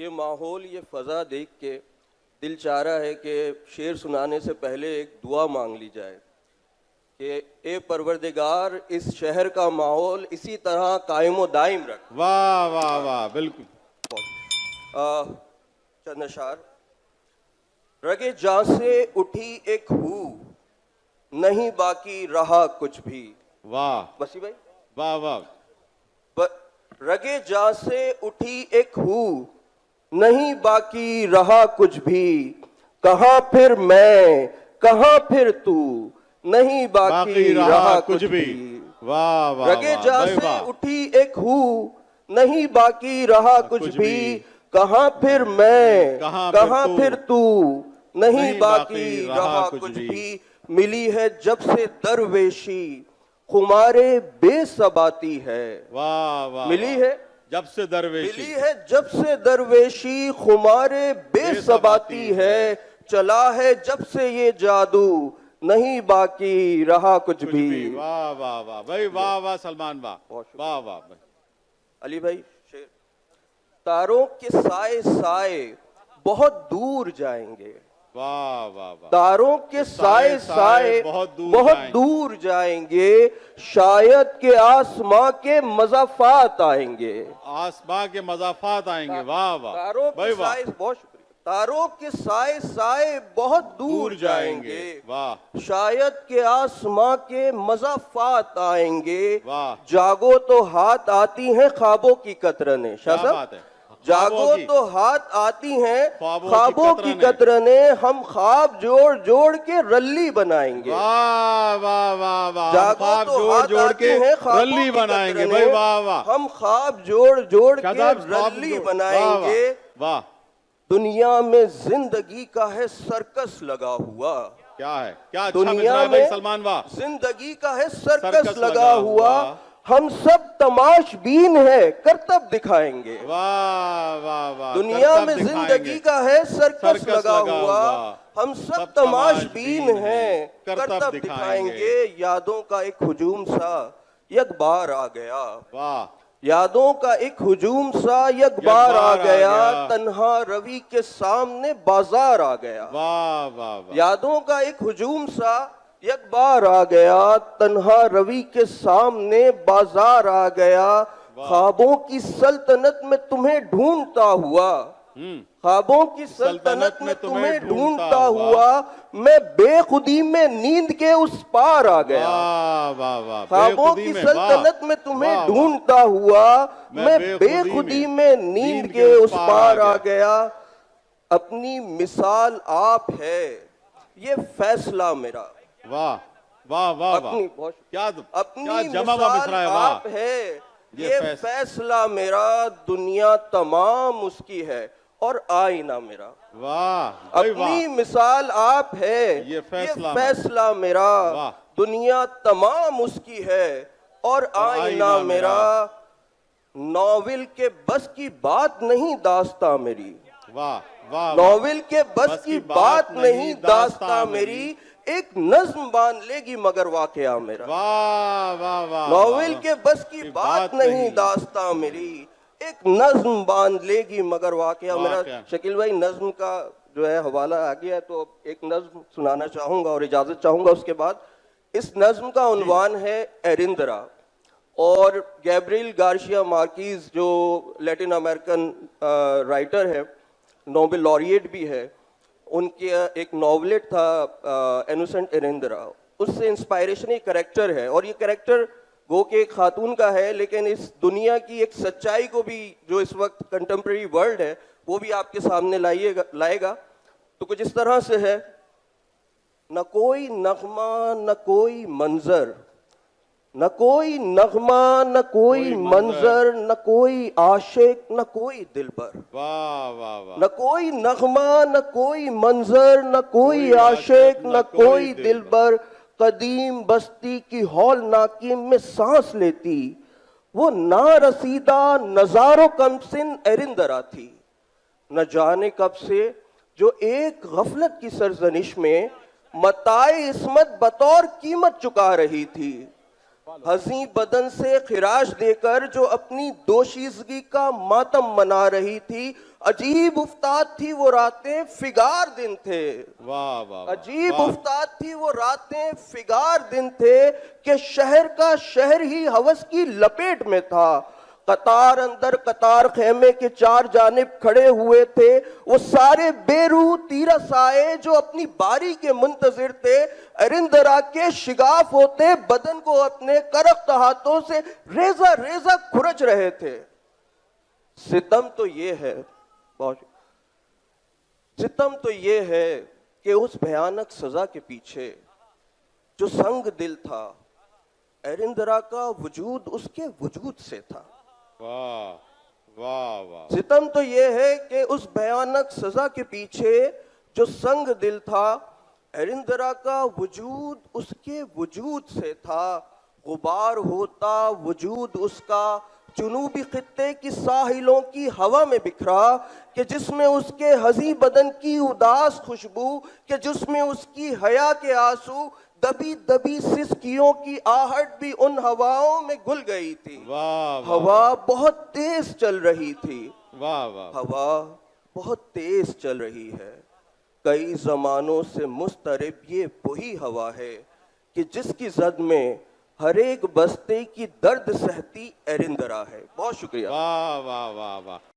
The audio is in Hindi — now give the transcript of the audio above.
ये माहौल, ये फ़ज़ा देख के दिल चाह रहा है कि शेर सुनाने से पहले एक दुआ मांग ली जाए कि ए परवरदिगार, इस शहर का माहौल इसी तरह कायम व दायम रख। वाह वाह वाह, बिल्कुल। चंद अशार। रगे जां से उठी एक हू, नहीं बाकी रहा कुछ भी। वाह वसी भाई, वाह वाह। रगे जां से उठी एक हू, नहीं बाकी रहा कुछ भी। कहाँ फिर मैं, कहाँ फिर तू, नहीं बाकी रहा कुछ भी। वाह वाह। रगे जां से उठी एक हू, नहीं बाकी रहा कुछ भी। कहाँ फिर मैं, कहाँ फिर तू, नहीं बाकी रहा कुछ भी। मिली है जब से दरवेशी, खुमारे बेसबाती है। वाह वाह। मिली है जब से दरवेशी, मिली है जब से दरवेशी, खुमारे बेसबाती है। चला है जब से ये जादू, नहीं बाकी रहा कुछ भी। वाह वाह वाह भाई, वाह वाह सलमान, वाह वाह वाह भाई। अली भाई शेर। तारों के साए साए बहुत दूर जाएंगे। वाह वाह वाह। तारों के साए साए बहुत दूर जाएंगे। शायद के आसमां के मज़ाफात आएंगे। आसमां के मज़ाफात आएंगे। वाह वाह। तारों के साए, बहुत शुक्रिया। तारों के साए साए बहुत दूर जाएंगे। वाह। शायद के आसमां के मज़ाफात आएंगे। वाह। जागो तो हाथ आती हैं ख्वाबों की कतरने। क्या बात है। जागो तो हाथ आती हैं ख्वाबों की कतरने। हम ख्वाब जोड़ जोड़ के रल्ली बनाएंगे। वाह वाह वाह वाह। जागो तो हाथ जोड़ के रल्ली बनाएंगे भाई। वाह वाह। हम ख्वाब जोड़ जोड़ के रल्ली बनाएंगे। वाह। दुनिया में जिंदगी का है सर्कस लगा हुआ। क्या है, क्या अच्छा दुनिया में सलमान, वाह। जिंदगी का है सर्कस लगा हुआ। हम सब तमाशबीन है, करतब दिखाएंगे। वाह वाह वाह। दुनिया में जिंदगी का है सर्कस लगा हुआ। हम सब तमाशबीन हैं, करतब दिखाएंगे। यादों का एक हुजूम सा एक बार आ गया। वाह। यादों का एक हुजूम सा एक बार आ गया। तन्हा रवि के सामने बाजार आ गया। वाह वाह। यादों का एक हुजूम सा एक बार आ गया। तन्हा रवि के सामने बाजार आ गया। ख्वाबों की सल्तनत में तुम्हें ढूंढता हुआ। ख्वाबों की सल्तनत में तुम्हें ढूंढता हुआ। मैं बेखुदी में नींद के उस पार आ गया। वाह वाह। ख्वाबों की सल्तनत में तुम्हें ढूंढता हुआ। मैं बेखुदी में नींद के उस पार आ गया। अपनी मिसाल आप है, ये फैसला मेरा। वाह वाह वाह। अपनी क्या जमा मिसरा है। आप है, ये फैसला मेरा। दुनिया तमाम उसकी है और आईना मेरा। वाह। अपनी मिसाल आप है, ये फैसला मेरा। दुनिया तमाम उसकी है और आईना मेरा। नॉवेल के बस की बात नहीं दास्तां मेरी। वाह वाह। नॉवेल के बस की बात नहीं दास्तां मेरी। एक नज्म बांध लेगी मगर वाकया मेरा। वाह वाह वाह। नॉवेल के बस की बात नहीं दास्तां मेरी। एक नज्म बांध लेगी मगर वाकया मेरा। शकील भाई, नज्म का जो है हवाला आ गया है, तो एक नज्म सुनाना चाहूंगा और इजाजत चाहूंगा उसके बाद। इस नज्म का उन्वान है एरिंदरा। और गैब्रियल गार्सिया मार्कीज, जो लैटिन अमेरिकन राइटर है, नोबेल लॉरिएट भी है, उनके एक नॉवलेट था इनोसेंट एरिंदरा। उससे इंस्पायरेशन एक कैरेक्टर है और ये कैरेक्टर गो के एक खातून का है, लेकिन इस दुनिया की एक सच्चाई को भी, जो इस वक्त कंटेम्प्रेरी वर्ल्ड है, वो भी आपके सामने लाएगा। तो कुछ इस तरह से है। न कोई नगमा न कोई मंजर, न कोई नगमा न कोई मंजर, न कोई आशिक न कोई दिलबर। वाह वाह वाह। न कोई नगमा न कोई मंजर, न कोई आशिक न कोई दिलबर। कदीम बस्ती की हौलनाकी में सांस लेती वो ना रसीदा नजारो कमसिन एरिंदरा थी। न जाने कब से जो एक गफलत की सरजनिश में मताए इस्मत बतौर कीमत चुका रही थी। हजी बदन से खिराश देकर जो अपनी दोशीजगी का मातम मना रही थी। अजीब उफ्ताद थी वो रातें, फिगार दिन थे। वाह वाह अजीब उफ्ताद थी वो रातें, फिगार दिन थे कि शहर का शहर ही हवस की लपेट में था। कतार अंदर कतार खेमे के चार जानिब खड़े हुए थे वो सारे बेरूह तीरस आए जो अपनी बारी के मुंतजिर थे। अरिंदरा के शिगाफ होते बदन को अपने करख्त हाथों से रेजा रेजा खुरच रहे थे। सितम तो ये है, सितम तो ये है कि उस भयानक सजा के पीछे जो संग दिल था, अरिंदरा का वजूद उसके वजूद से था। वाह वाह वाह। सितम तो ये है कि उस भयानक सजा के पीछे जो संग दिल था, अरिंदरा का वजूद उसके वजूद से था। गुबार होता वजूद उसका जुनूबी खित्ते की साहिलों की हवा में बिखरा, कि जिसमें उसके हजी बदन की उदास खुशबू, कि जिसमें उसकी हया के आंसू, दबी दबी सिसकियों की आहट भी उन हवाओं में घुल गई थी। वाह हवा बहुत तेज चल रही थी। वाह वाह। हवा बहुत तेज चल रही है। कई जमानों से मुस्तरिब ये वही हवा है कि जिसकी जद में हर एक बस्ते की दर्द सहती अरिंदरा है। बहुत शुक्रिया। वाह वाह वाह वाह।